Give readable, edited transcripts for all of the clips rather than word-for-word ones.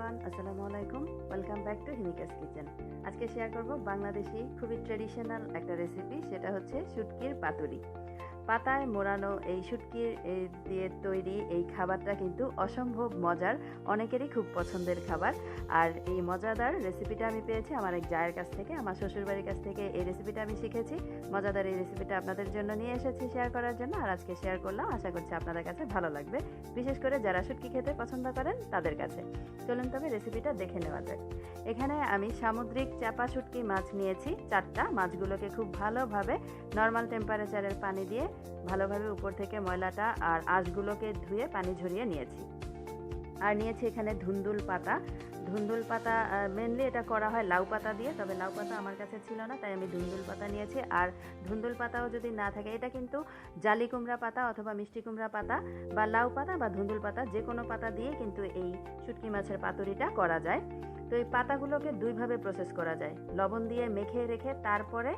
Everyone, আসসালামু আলাইকুম। Welcome back to Himika's kitchen. আজকে শেয়ার করব বাংলাদেশি খুবই ট্রেডিশনাল একটা রেসিপি, সেটা হচ্ছে শুটকির পাতুরি। পাতায় মোড়ানো এই শুটকির দিয়ে তৈরি এই খাবারটা কিন্তু অসম্ভব মজার, অনেকেরই খুব পছন্দের খাবার। আর এই মজাদার রেসিপিটা আমি পেয়েছি আমার এক জায়ের কাছ থেকে, আমার শ্বশুরবাড়ির কাছ থেকে এই রেসিপিটা আমি শিখেছি। মজাদার এই রেসিপিটা আপনাদের জন্য নিয়ে এসেছি শেয়ার করার জন্য, আর আজকে শেয়ার করলাম। আশা করছি আপনাদের কাছে ভালো লাগবে, বিশেষ করে যারা শুটকি খেতে পছন্দ করেন তাদের কাছে। চলুন তবে রেসিপিটা দেখে নেওয়া যাক। এখানে আমি সামুদ্রিক চেপা শুটকি মাছ নিয়েছি 4টা। মাছগুলোকে খুব ভালোভাবে নর্মাল টেম্পারেচারের পানি দিয়ে ভালোভাবে উপর থেকে ময়লাটা আর আঁশগুলোকে ধুয়ে পানি ঝরিয়ে নিয়েছি। আর নিয়েছি এখানে ধুন্দুল পাতা। ধুন্দুল পাতা মেনলি এটা করা হয় লাউ পাতা দিয়ে, তবে লাউ পাতা আমার কাছে ছিল না, তাই আমি ধুন্দুল পাতা নিয়েছি। আর ধুন্দুল পাতাও যদি না থাকে, এটা কিন্তু জালি কুমড়া পাতা অথবা মিষ্টি কুমড়া পাতা বা লাউ পাতা বা ধুন্দুল পাতা, যে কোনো পাতা দিয়ে কিন্তু এই শুটকি মাছের পাতুরিটা করা যায়। তো এই পাতাগুলোকে দুইভাবে প্রসেস করা যায়। লবণ দিয়ে মেখে রেখে তারপরে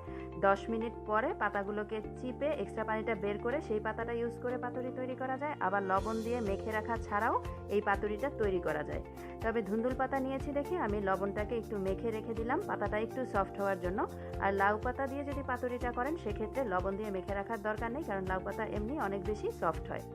10 মিনিট পরে পাতাগুলোকে চিপে এক্সট্রা পানিটা বের করে সেই পাতাটা ইউজ করে পাতুরি তৈরি করা যায়। আবার লবণ দিয়ে মেখে রাখা ছাড়াও এই পাতুরিটা তৈরি করা যায়। তবে ধুন্দুল পাতা নিয়েছি দেখে আমি লবণটাকে একটু মেখে রেখে দিলাম পাতাটা একটু সফট হওয়ার জন্য। আর লাউ পাতা দিয়ে যদি পাতুরিটা করেন সেক্ষেত্রে লবণ দিয়ে মেখে রাখার দরকার নেই, কারণ লাউ পাতা এমনি অনেক বেশি সফট হয়।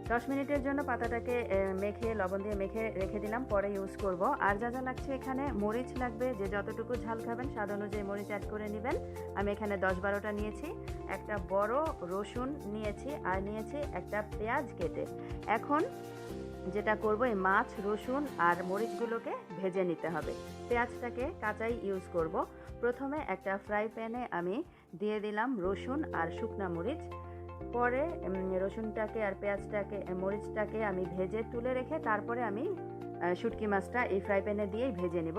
10 মিনিটের জন্য পাতাটাকে মেখে লবণ দিয়ে মেখে রেখে দিলাম, পরে ইউজ করব। আর যা যা লাগছে, এখানে মরিচ লাগবে, যে যতটুকু ঝাল খাবেন স্বাদ অনুযায়ী মরিচ অ্যাড করে নেবেন। আমি এখানে 10-12টা নিয়েছি। একটা বড় রসুন নিয়েছি, আর নিয়েছি একটা পেঁয়াজ কেটে। এখন যেটা করব, এই মাছ, রসুন আর মরিচগুলোকে ভেজে নিতে হবে। পেঁয়াজটাকে কাঁচাই ইউজ করব। প্রথমে একটা ফ্রাই প্যানে আমি দিয়ে দিলাম রসুন আর শুকনা মরিচ। পরে রসুনটাকে আর পেঁয়াজটাকে মরিচটাকে আমি ভেজে তুলে রেখে তারপরে আমি শুটকি মাছটা এই ফ্রাই প্যানে দিয়েই ভেজে নিব।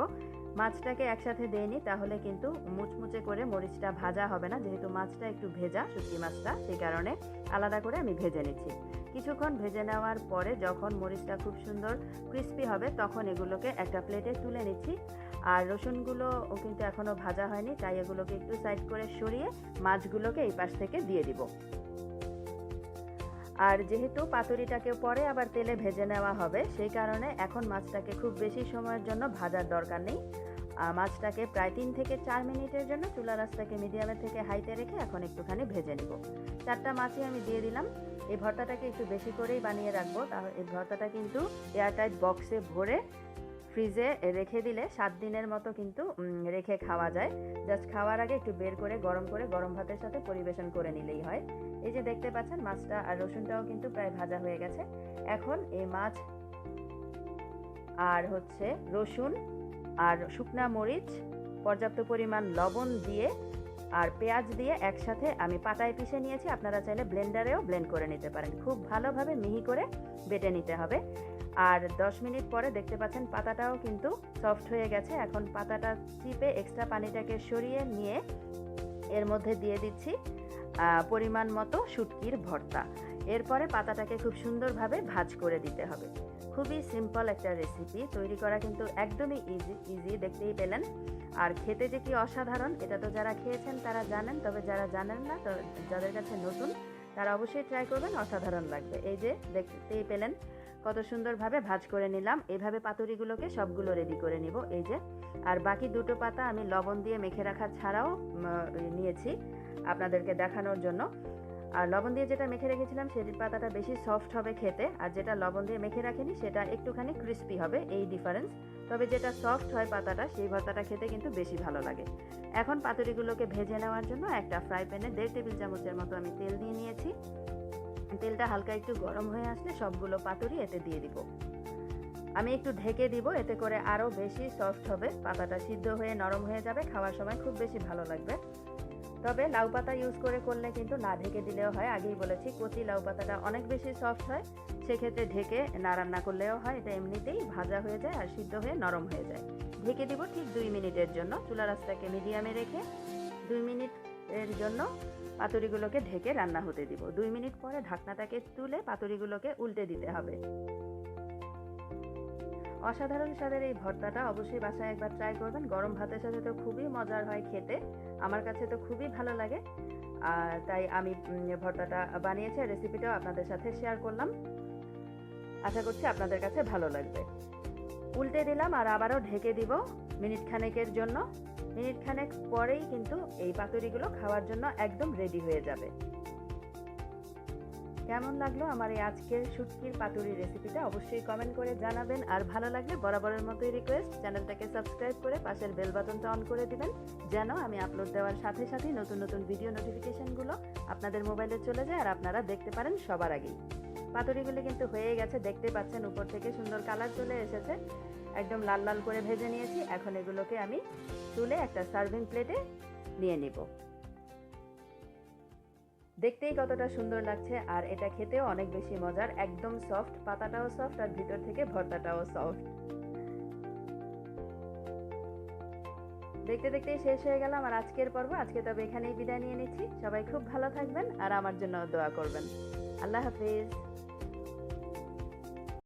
মাছটাকে একসাথে দিইনি, তাহলে কিন্তু মুচমুচে করে মরিচটা ভাজা হবে না, যেহেতু মাছটা একটু ভেজা শুটকি মাছটা, সেই কারণে আলাদা করে আমি ভেজে নিচ্ছি। কিছুক্ষণ ভেজে নেওয়ার পরে যখন মরিচটা খুব সুন্দর ক্রিস্পি হবে, তখন এগুলোকে একটা প্লেটে তুলে নিচ্ছি। আর রসুনগুলো কিন্তু এখনও ভাজা হয়নি, তাই এগুলোকে একটু সাইড করে সরিয়ে মাছগুলোকে এই পাশ থেকে দিয়ে দিব। আর যেহেতু পাতুরিটাকে পরে আবার তেলে ভেজে নেওয়া হবে, সেই কারণে এখন মাছটাকে খুব বেশি সময়ের জন্য ভাজার দরকার নেই। মাছটাকে প্রায় 3 থেকে 4 মিনিটের জন্য চুলার আঁচটাকে মিডিয়ামে থেকে হাইতে রেখে এখন একটুখানি ভেজে নিব। 4টা মাছই আমি দিয়ে দিলাম। এই ভর্তাটাকে একটু বেশি করেই বানিয়ে রাখবো, তাহলে এই ভর্তাটা কিন্তু এয়ারটাইট বক্সে ভরে ফ্রিজে রেখে দিলে 7 দিনের মতো কিন্তু রেখে খাওয়া যায়। জাস্ট খাওয়ার আগে একটু বের করে গরম ভাতের সাথে পরিবেশন করে নিলেই হয়। এই যে দেখতে পাচ্ছেন, মাছটা আর রসুনটাও কিন্তু প্রায় ভাজা হয়ে গেছে। এখন এই মাছ আর রসুন আর শুকনা মরিচ, পর্যাপ্ত পরিমাণ লবণ দিয়ে আর পেঁয়াজ দিয়ে একসাথে আমি পাটায় পিষে নিয়েছি। আপনারা চাইলে ব্লেন্ডারেও ব্লেন্ড করে নিতে পারেন। খুব ভালোভাবে মিহি করে বেটে নিতে হবে। আর 10 মিনিট পরে দেখতে পাচ্ছেন পাতাটাও কিন্তু সফট হয়ে গেছে। এখন পাতাটা চিপে এক্সট্রা পানিটাকে সরিয়ে নিয়ে এর মধ্যে দিয়ে দিচ্ছি পরিমাণ মতো শুটকির ভর্তা। এরপরে পাতাটাকে খুব সুন্দরভাবে ভাজ করে দিতে হবে। খুবই সিম্পল একটা রেসিপি, তৈরি করা কিন্তু একদমই ইজি, দেখতেই পেলেন। আর খেতে যে কি অসাধারণ, এটা তো যারা খেয়েছেন তারা জানেন, তবে যারা জানেন না, তো যাদের কাছে নতুন, তারা অবশ্যই ট্রাই করবেন, অসাধারণ লাগবে। এই যে দেখতেই পেলেন কত সুন্দরভাবে ভাজ করে নিলাম। এইভাবে পাতুরিগুলোকে সবগুলো রেডি করে নিব। এই যে, আর বাকি 2টো পাতা আমি লবণ দিয়ে মেখে রাখা ছাড়াও নিয়েছি আপনাদেরকে দেখানোর জন্য। আর লবণ দিয়ে যেটা মেখে রেখেছিলাম সেই পাতাটা বেশি সফট হবে খেতে, আর যেটা লবণ দিয়ে মেখে রাখিনি সেটা একটুখানি ক্রিস্পি হবে, এই ডিফারেন্স। তবে যেটা সফট হয় পাতাটা, সেই ভর্তাটা খেতে কিন্তু বেশি ভালো লাগে। এখন পাতুরিগুলোকে ভেজে নেওয়ার জন্য একটা ফ্রাই প্যানে 1.5 টেবিল চামচের মতো আমি তেল দিয়ে নিয়েছি। তেলটা হালকা একটু গরম হয়ে আসলে সবগুলো পাতুরি এতে দিয়ে দিব। আমি একটু ঢেকে দিব, এতে করে আরও বেশি সফট হবে, পাতাটা সিদ্ধ হয়ে নরম হয়ে যাবে, খাওয়ার সময় খুব বেশি ভালো লাগবে। তবে লাউ পাতা ইউজ করে করলে কিন্তু না ঢেকে দিলেও হয়। আগেই বলেছি, কচি লাউ পাতাটা অনেক বেশি সফট হয়, সেক্ষেত্রে ঢেকে না রান্না করলেও হয়। এটা এমনিতেই ভাজা হয়ে যায় আর সিদ্ধ হয়ে নরম হয়ে যায়। ঢেকে দিব ঠিক 2 মিনিটের জন্য। চুলার আঁচটাকে মিডিয়ামে রেখে 2 মিনিটের জন্য পাতুরিগুলোকে ঢেকে রান্না হতে দিব। 2 মিনিট পরে ঢাকনাটাকে তুলে পাতুরিগুলোকে উল্টে দিতে হবে। অসাধারণ স্বাদের এই ভর্তাটা অবশ্যই বাসায় একবার ট্রাই করবেন। গরম ভাতের সাথে তো খুবই মজার হয় খেতে, আমার কাছে তো খুবই ভালো লাগে। তাই আমি ভর্তাটা বানিয়েছি, রেসিপিটাও আপনাদের সাথে শেয়ার করলাম। আশা করছি আপনাদের কাছে ভালো লাগবে। উল্টে দিলাম আর আবারও ঢেকে দিব মিনিট খানেকের জন্য। মিনিট খানেক পরেই কিন্তু এই পাতুরিগুলো খাওয়ার জন্য একদম রেডি হয়ে যাবে। কেমন লাগলো আমার এই আজকের শুটকির পাতুরি রেসিপিটা অবশ্যই কমেন্ট করে জানাবেন। আর ভালো লাগলে বরাবরের মতোই রিকোয়েস্ট, চ্যানেলটাকে সাবস্ক্রাইব করে পাশের বেল বাটনটা অন করে দিবেন, যেন আমি আপলোড দেওয়ার সাথে সাথেই নতুন নতুন ভিডিও নোটিফিকেশনগুলো আপনাদের মোবাইলে চলে যায় আর আপনারা দেখতে পারেন সবার আগেই। পাতুরিগুলি কিন্তু হয়ে গেছে, দেখতে পাচ্ছেন উপর থেকে সুন্দর কালার চলে এসেছে, একদম লাল লাল করে ভেজে নিয়েছি। এখন এগুলোকে আমি তুলে একটা সার্ভিং প্লেটে নিয়ে নিব। দেখতেই কতটা সুন্দর লাগছে, আর এটা খেতেও অনেক বেশি মজার, একদম সফট, পাতাটাও সফট আর ভিতর থেকে ভর্তাটাও সফট। দেখতে দেখতেই শেষ হয়ে গেল আমার আজকের পর্ব। আজকে তবে এখানেই বিদায় নিয়ে নিচ্ছি। সবাই খুব ভালো থাকবেন আর আমার জন্য দোয়া করবেন। আল্লাহ হাফিজ।